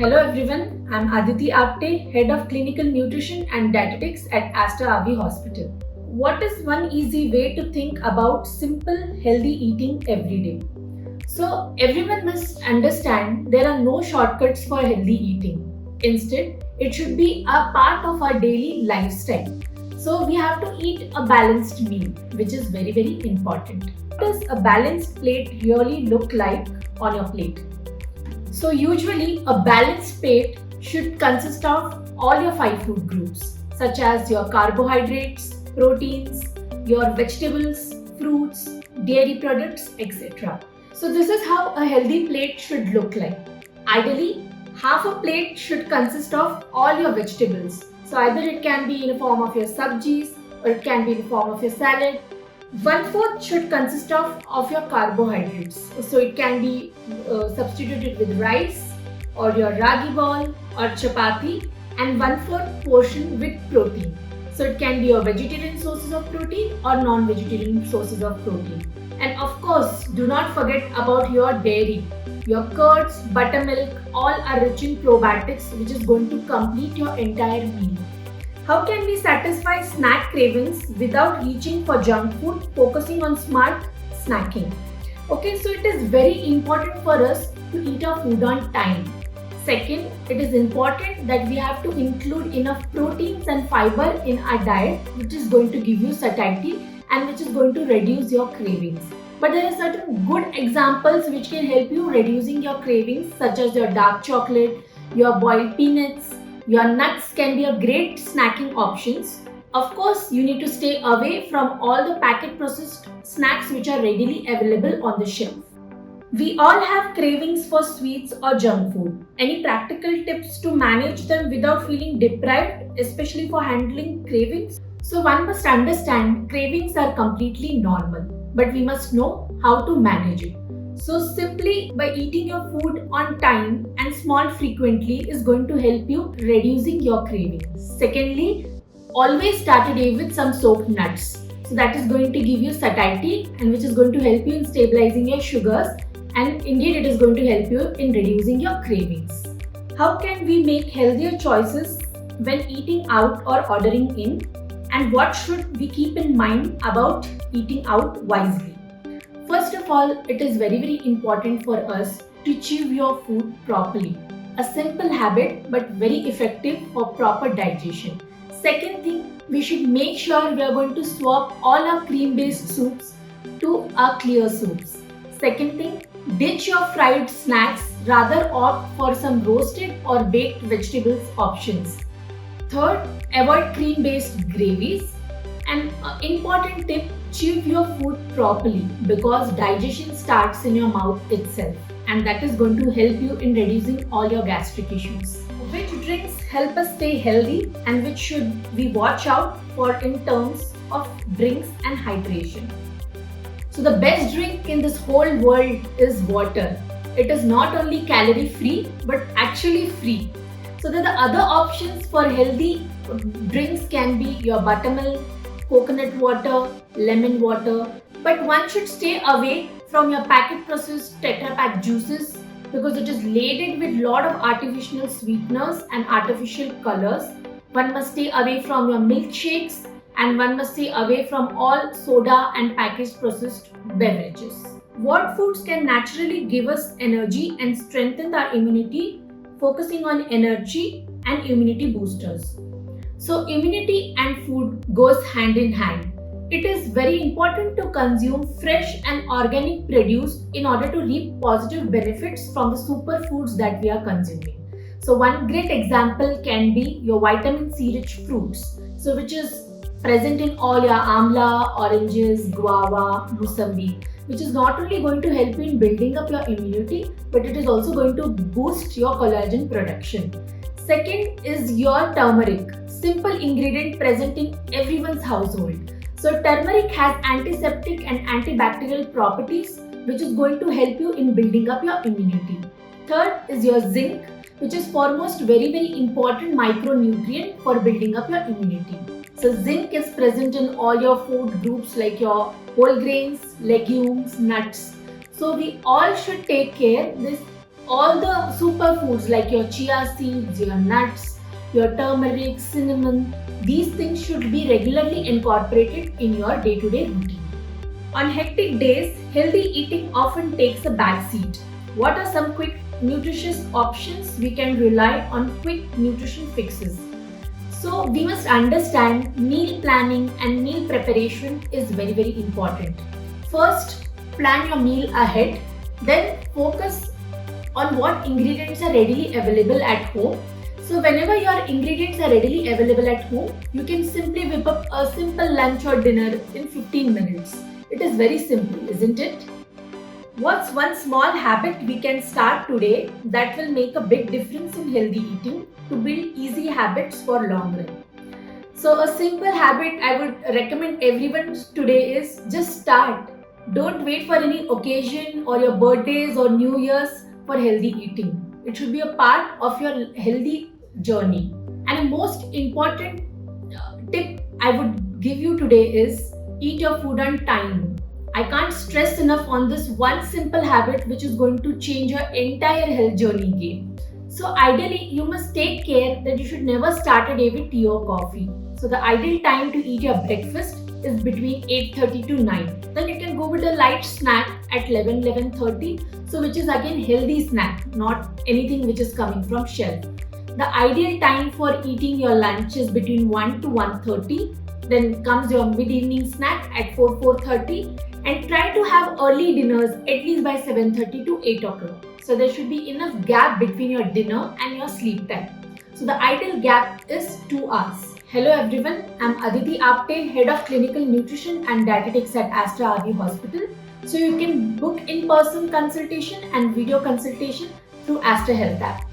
Hello everyone, I'm Aditi Apte, Head of Clinical Nutrition and Dietetics at Aster Avi Hospital. What is one easy way to think about simple, healthy eating every day? So, everyone must understand there are no shortcuts for healthy eating. Instead, it should be a part of our daily lifestyle. So, we have to eat a balanced meal, which is very important. What does a balanced plate really look like on your plate? So, usually, a balanced plate should consist of all your five food groups, such as your carbohydrates, proteins, your vegetables, fruits, dairy products, etc. So, this is how a healthy plate should look like. Ideally, half a plate should consist of all your vegetables. So, either it can be in the form of your sabjis or it can be in the form of your salad. One fourth should consist of your carbohydrates. So it can be substituted with rice or your ragi ball or chapati, and one fourth portion with protein. So it can be your vegetarian sources of protein or non-vegetarian sources of protein. And of course, do not forget about your dairy. Your curds, buttermilk, all are rich in probiotics, which is going to complete your entire meal. How can we satisfy snack cravings without reaching for junk food, focusing on smart snacking? Okay, so it is very important for us to eat our food on time. Second, it is important that we have to include enough proteins and fiber in our diet, which is going to give you satiety and which is going to reduce your cravings. But there are certain good examples which can help you reducing your cravings, such as your dark chocolate, your boiled peanuts. Your nuts can be a great snacking options. Of course, you need to stay away from all the packet processed snacks which are readily available on the shelf. We all have cravings for sweets or junk food. Any practical tips to manage them without feeling deprived, especially for handling cravings? So one must understand cravings are completely normal, but we must know how to manage it. So simply by eating your food on time and small frequently is going to help you reducing your cravings. Secondly, always start a day with some soaked nuts. So that is going to give you satiety and which is going to help you in stabilizing your sugars, and indeed it is going to help you in reducing your cravings. How can we make healthier choices when eating out or ordering in, and what should we keep in mind about eating out wisely? First of all, it is very important for us to chew your food properly. A simple habit but very effective for proper digestion. Second thing, we should make sure we are going to swap all our cream-based soups to our clear soups. Second thing, ditch your fried snacks, rather opt for some roasted or baked vegetables options. Third, avoid cream-based gravies. An important tip, chew your food properly because digestion starts in your mouth itself, and that is going to help you in reducing all your gastric issues. Which drinks help us stay healthy and which should we watch out for in terms of drinks and hydration? So the best drink in this whole world is water. It is not only calorie free but actually free. So the other options for healthy drinks can be your buttermilk, coconut water, lemon water, but one should stay away from your packet processed Tetra Pak juices because it is laden with lot of artificial sweeteners and artificial colors. One must stay away from your milkshakes and one must stay away from all soda and packaged processed beverages. What foods can naturally give us energy and strengthen our immunity? Focusing on energy and immunity boosters. So immunity and food goes hand in hand. It is very important to consume fresh and organic produce in order to reap positive benefits from the superfoods that we are consuming. So one great example can be your vitamin C rich fruits, so which is present in all your amla, oranges, guava, musambi, which is not only going to help you in building up your immunity, but it is also going to boost your collagen production. Second is your turmeric, simple ingredient present in everyone's household. So turmeric has antiseptic and antibacterial properties, which is going to help you in building up your immunity. Third is your zinc, which is foremost very important micronutrient for building up your immunity. So zinc is present in all your food groups like your whole grains, legumes, nuts. So we all should take care this All the superfoods like your chia seeds, your nuts, your turmeric, cinnamon, these things should be regularly incorporated in your day-to-day routine. On hectic days, healthy eating often takes a back seat. What are some quick nutritious options we can rely on quick nutrition fixes? So we must understand meal planning and meal preparation is very important. First, plan your meal ahead, then focus on what ingredients are readily available at home. So whenever your ingredients are readily available at home, you can simply whip up a simple lunch or dinner in 15 minutes. It is very simple, isn't it? What's one small habit we can start today that will make a big difference in healthy eating to build easy habits for long run? So a simple habit I would recommend everyone today is just start. Don't wait for any occasion or your birthdays or New Year's for healthy eating. It should be a part of your healthy journey. And a most important tip I would give you today is eat your food on time. I can't stress enough on this one simple habit which is going to change your entire health journey game. So ideally, you must take care that you should never start a day with tea or coffee. So the ideal time to eat your breakfast is between 8:30 to 9. Then you can go with a light snack at 11:30. So which is again healthy snack, not anything which is coming from shelf. The ideal time for eating your lunch is between 1 to 1:30. Then comes your mid-evening snack at 4:30, and try to have early dinners at least by 7:30 to 8 o'clock. So there should be enough gap between your dinner and your sleep time. So the ideal gap is 2 hours. Hello everyone, I'm Aditi Apte, Head of Clinical Nutrition and Dietetics at Aster RV Hospital. So you can book in-person consultation and video consultation through Aster Health app.